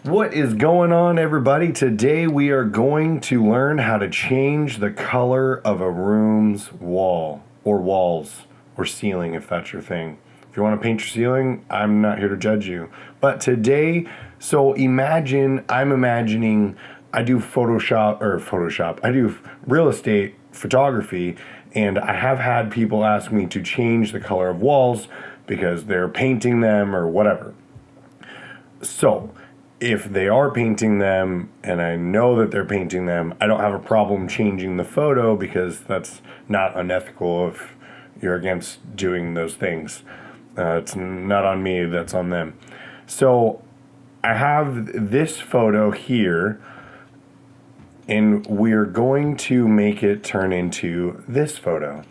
What is going on, everybody? Today we are going to learn how to change the color of a room's wall or walls or ceiling, if that's your thing. If you want to paint your ceiling, I'm not here to judge you. But today, I'm imagining I do Photoshop, I do real estate photography, and I have had people ask me to change the color of walls because they're painting them or whatever. So, if they are painting them and I know that they're painting them, I don't have a problem changing the photo because that's not unethical if you're against doing those things. It's not on me, that's on them. So I have this photo here and we're going to make it turn into this photo.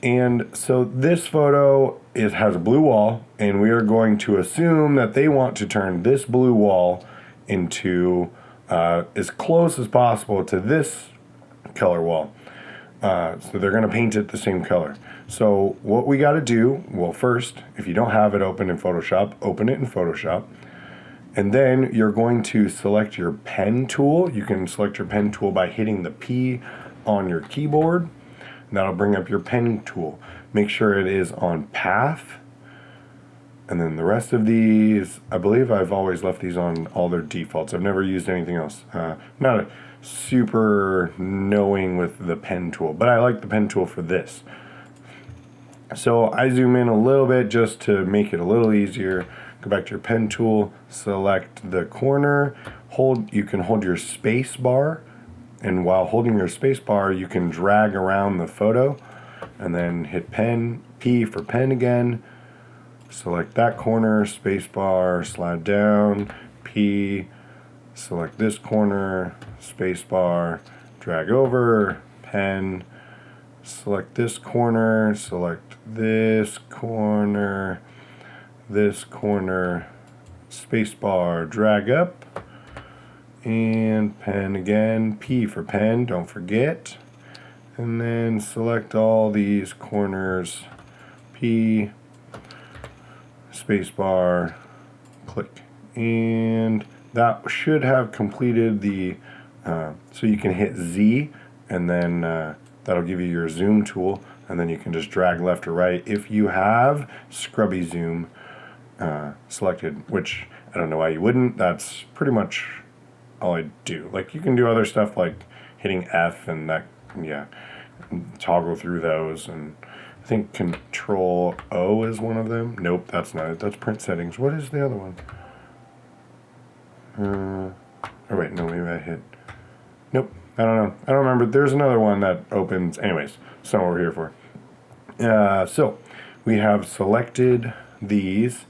And so this photo has a blue wall, and we are going to assume that they want to turn this blue wall into as close as possible to this color wall. So they're going to paint it the same color. So what we got to do, well, first, if you don't have it open in Photoshop, open it in Photoshop. And then you're going to select your pen tool. You can select your pen tool by hitting the P on your keyboard. That'll bring up your pen tool. Make sure it is on path. And then the rest of these, I believe I've always left these on all their defaults. I've never used anything else. Not a super knowing with the pen tool, but I like the pen tool for this. So I zoom in a little bit just to make it a little easier. Go back to your pen tool, select the corner. You can hold your space bar. And while holding your space bar, you can drag around the photo and then hit pen, P for pen again. Select that corner, space bar, slide down, P, select this corner, space bar, drag over, pen, select this corner, select this corner, space bar, drag up. And pen again, P for pen, don't forget. And then select all these corners, P, spacebar, click. And that should have completed the, so you can hit Z and then that'll give you your zoom tool. And then you can just drag left or right if you have scrubby zoom selected, which I don't know why you wouldn't. That's pretty much all I do. Like, you can do other stuff like hitting F and that, toggle through those. And I think Control O is one of them. Nope, that's not it. That's print settings. What is the other one? Oh wait, no, maybe I hit. Nope, I don't know. I don't remember. There's another one that opens. Anyways, that's not what we're here for. So we have selected these.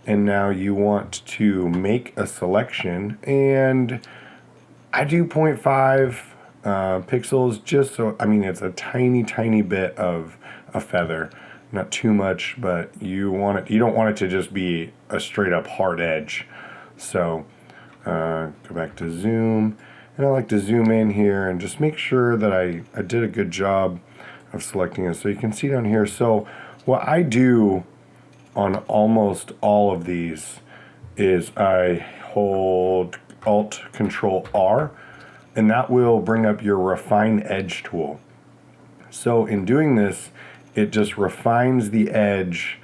And now you want to make a selection, and I do 0.5 pixels just so, it's a tiny bit of a feather, not too much, but you don't want it to just be a straight up hard edge. So go back to zoom, and I like to zoom in here and just make sure that I did a good job of selecting it. So you can see down here. So what I do on almost all of these is I hold Alt Control R, and that will bring up your refine edge tool. So in doing this, it just refines the edge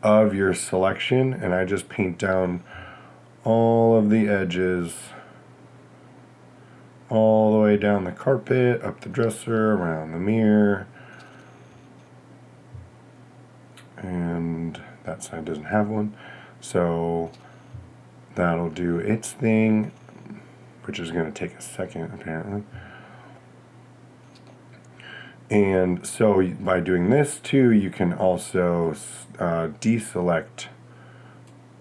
of your selection, and I just paint down all of the edges all the way down the carpet, up the dresser, around the mirror, and that side doesn't have one, so that'll do its thing, which is going to take a second apparently. And so by doing this too, you can also deselect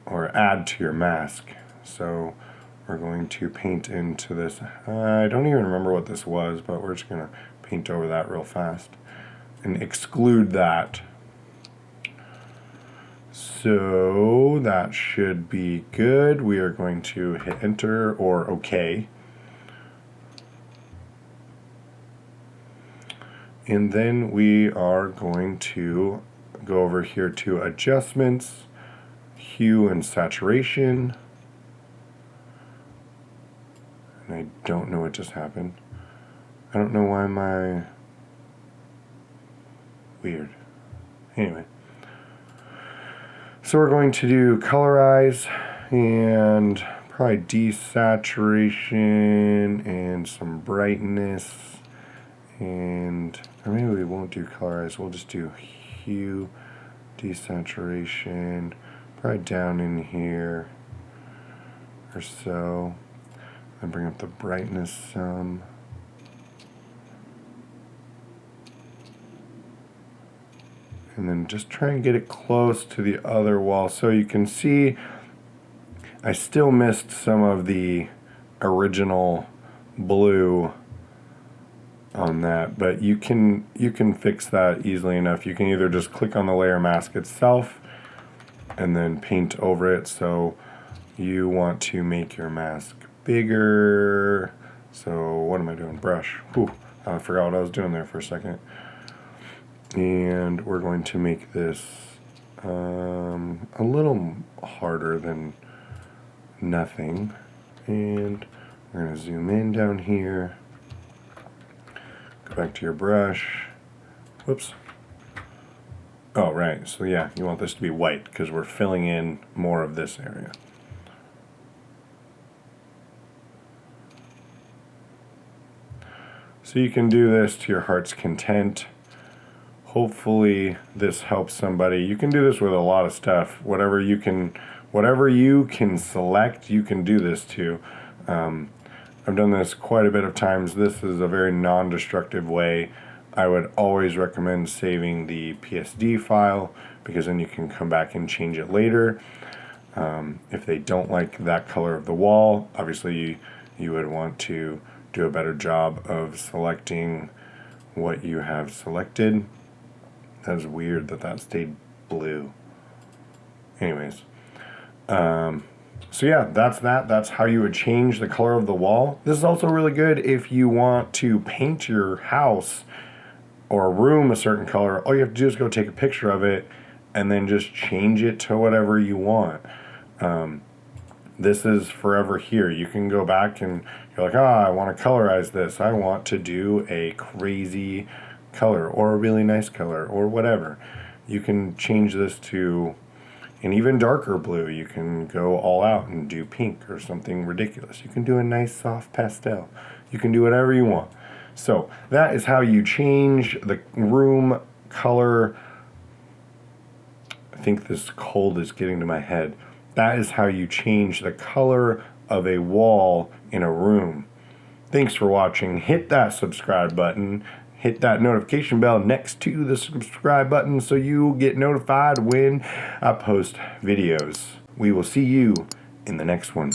or add to your mask. So we're going to paint into this. I don't even remember what this was, but we're just going to paint over that real fast and exclude that. So that should be good. We are going to hit enter or OK. And then we are going to go over here to adjustments, hue and saturation, And I don't know what just happened. I don't know why my... Weird. Anyway. So we're going to do colorize and probably desaturation and some brightness. And, or maybe we won't do colorize. We'll just do hue, desaturation, probably down in here or so. And bring up the brightness some. And then just try and get it close to the other wall. So you can see I still missed some of the original blue on that, but you can fix that easily enough. You can either just click on the layer mask itself and then paint over it. So you want to make your mask bigger. So what am I doing? Brush. Whew, I forgot what I was doing there for a second. And we're going to make this a little harder than nothing. And we're going to zoom in down here. Go back to your brush. Whoops. Oh, right. So yeah, you want this to be white because we're filling in more of this area. So you can do this to your heart's content. Hopefully this helps somebody. You can do this with a lot of stuff. Whatever you can select, you can do this to. I've done this quite a bit of times. This is a very non-destructive way. I would always recommend saving the PSD file because then you can come back and change it later. If they don't like that color of the wall, obviously you would want to do a better job of selecting what you have selected. That's weird that stayed blue. Anyways, so yeah, that's that. That's how you would change the color of the wall. This is also really good if you want to paint your house or a room a certain color. All you have to do is go take a picture of it and then just change it to whatever you want. This is forever here. You can go back and you're like, I want to colorize this. I want to do a crazy color or a really nice color or whatever. You can change this to an even darker blue. You can go all out and do pink or something ridiculous. You can do a nice soft pastel. You can do whatever you want. So that is how you change the room color. I think this cold is getting to my head. That is how you change the color of a wall in a room. Thanks for watching. Hit that subscribe button. Hit that notification bell next to the subscribe button so you get notified when I post videos. We will see you in the next one.